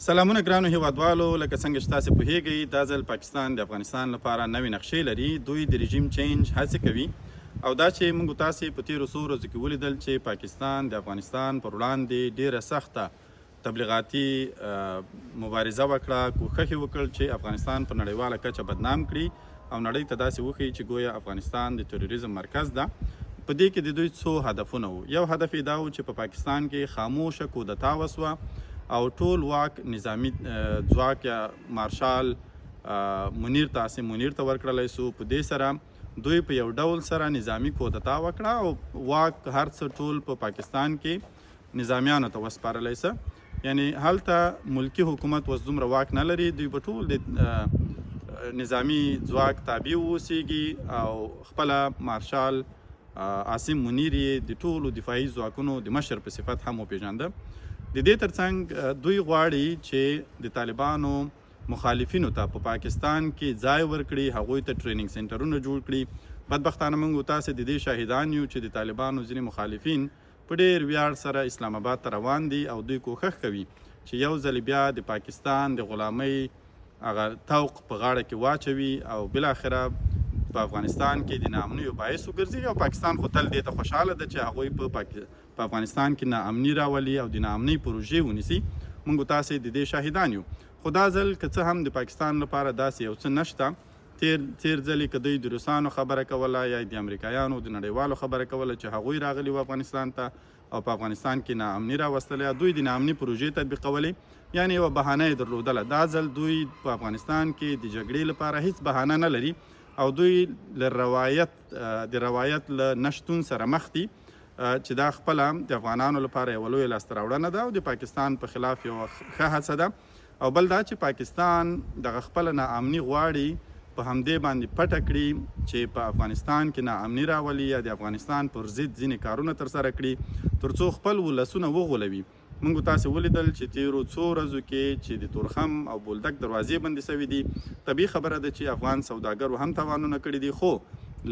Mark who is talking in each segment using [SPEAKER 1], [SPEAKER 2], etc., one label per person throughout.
[SPEAKER 1] سلامونه ګرانو هیوادوالو، لکه څنګه چې تاسې پوهیږئ دا ځل پاکستان د افغانستان لپاره نوې نقشې لري. دوی د رژیم چینج هڅې کوي او دا چې موږ تاسې په تیرو څو ورځو کې ولیدل چې پاکستان د افغانستان پر وړاندې ډیره سخته تبلیغاتي مبارزه وکړه، کوښښ یې وکړ چې افغانستان په نړیواله کچه بدنام کړي او نړۍ ته داسې وښیي چې ګویا افغانستان د تروریزم مرکز ده. په دې کې د دوی څو هدفونه وو. یو هدف یې دا و چې په پاکستان کې خاموشه کودتا وسوه او ټول واک نظامی ځواک یا مارشال منیر ته ورکړلی سو. په دې سره دوی په یو ډول سره نظامی کودتا وکړه او واک هر څه ټول په پاکستان کې نظامیانو ته وسپارلی سه. یعنی هلته ملکی حکومت اوس دومره واک نه لري، دوی به ټول د نظامی ځواک تابع واوسیږي او خپله مارشال عاصم منیر یې د ټولو دفاعي ځواکونو د مشر په صفت هم وپېژانده. د دې ترڅنګ دوی غواړي چې د طالبانو مخالفینو ته په پاکستان کې ځای ورکړي، هغوی ته ټریننګ سنټرونه جوړ کړي. بدبختانه موږ تاسې د دې شاهدان یو چې د طالبانو ځینې مخالفین په ډېر ویاړ سره اسلام آباد ته روان دي او دوی کوښښ کوي چې یو ځل بیا د پاکستان د غلامۍ هغه توق په غاړه کې واچوي او بالاخره په افغانستان کې د ناامنیو باعث وګرځي. او پاکستان خو تل دې ته خوشحاله ده چې هغوی په افغانستان کې ناامني راولي او د ناامنۍ پروژې ونیسي. موږ تاسې د دې شاهدان یو. خو دا ځل که څه هم د پاکستان لپاره داسې یو څه نشته. تیر ځلې که دوی د روسانو خبره کوله یا د امریکایانو د نړیوالو خبره کوله چې هغوی راغلي و افغانستان ته او په افغانستان کې ناامني راوستله، دوی د ناامني پروژې تطبیقولې، یعنی یوه بهانه یې درلودله. دا ځل دوی په افغانستان کې د جګړې لپاره هیڅ بهانه نه لري او دوی د روایت له نشتون سره مخ دي چې دا خپله د افغانانو لپاره یوه لویه لاسته راوړنه ده او د پاکستان په خلاف یوه ښه هڅه ده. او بل دا چې پاکستان دغه خپله ناامني غواړي په همدې باندې پټه کړي چې په افغانستان کې ناامني راولي یا د افغانستان پر ضد ځینې کارونه ترسره کړي تر څو خپل ولسونه وغولوي. موږ تاسې ولیدل چې تیرو څو ورځو کې چې د تورخم او بولدک دروازې بندې سوي دي. طبیعي خبره ده چې افغان سوداګرو هم تاوانونه کړي دي، خو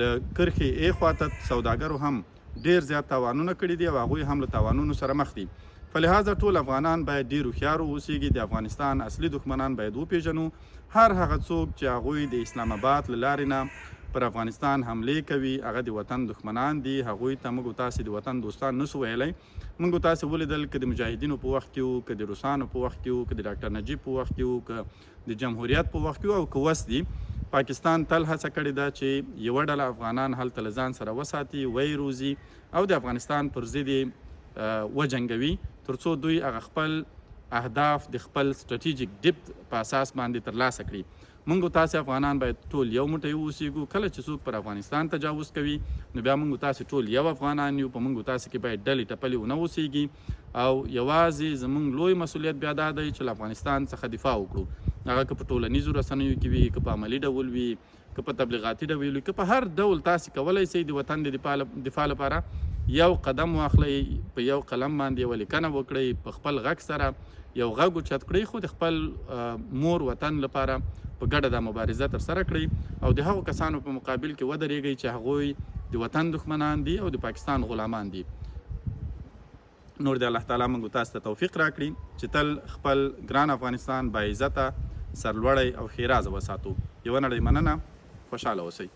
[SPEAKER 1] له کرښې ای خواته سوداګرو هم ډیر زیات تاوانونه کړي دي او هغوی هم له تاوانونو سره مخ دي. فلهذا ټول افغانان باید ډیر هوښیار واوسیږي. د افغانستان اصلي دښمنان باید وپیژنو. هر هغه څوک چې هغوی د اسلام آباد له لارې نه پر افغانستان حملې کوي هغه د وطن دښمنان دي. هغوی ته موږ تاسې د وطن دوستان نسو ویلی. موږ تاسې ولیدل که د مجاهدینو په وخت کې وو، که د روسانو په وخت کې وو، که د ډاکټر نجیب په وخت کې وو، که د جمهوریت په وخت کې وو او که اوس دي، پاکستان تل هڅه کړې ده چې یوه ډله افغانان هلته له ځان سره وساتي، ویې روزي او د افغانستان پر ضد یې وجنګوي تر څو دوی هغه خپل اهداف د خپل سټراټیجیک ډپت په اساس باندې ترلاسه کړي. موږ تاسې افغانان باید ټول یو موټی واوسیږو. کله چې څوک پر افغانستان تجاوز کوي نو بیا موږ تاسې ټول یو افغانان یو. په موږ تاسې کې باید ډلې ټپلې ونه اوسیږي او یوازې زموږ لوی مسؤلیت بیا دا دی چې له افغانستان څخه دفاع وکړو. هغه که په ټولنیزو رسنیو کې وي، که په عملي ډول وي، که په تبلیغاتي ډول وي، که په هر ډول تاسې کولی شئ د وطن د دفاع لپاره یو قدم واخلئ، په یو قلم باندې یوه لیکنه وکړئ، په خپل غږ سره یو غږ اوچت کړئ، خو د خپل مور وطن لپاره په ګډه دا مبارزه ترسره کړئ او د هغو کسانو په مقابل کې ودرېږئ چې هغوی د وطن دښمنان دي او د پاکستان غلامان دي. نور د الله تعالی موږ تاسو ته توفیق راکړي چې تل خپل ګران افغانستان باعزته، سرلوړی او ښېرازه وساتو. یوه نړۍ مننه، خوشحاله اوسئ.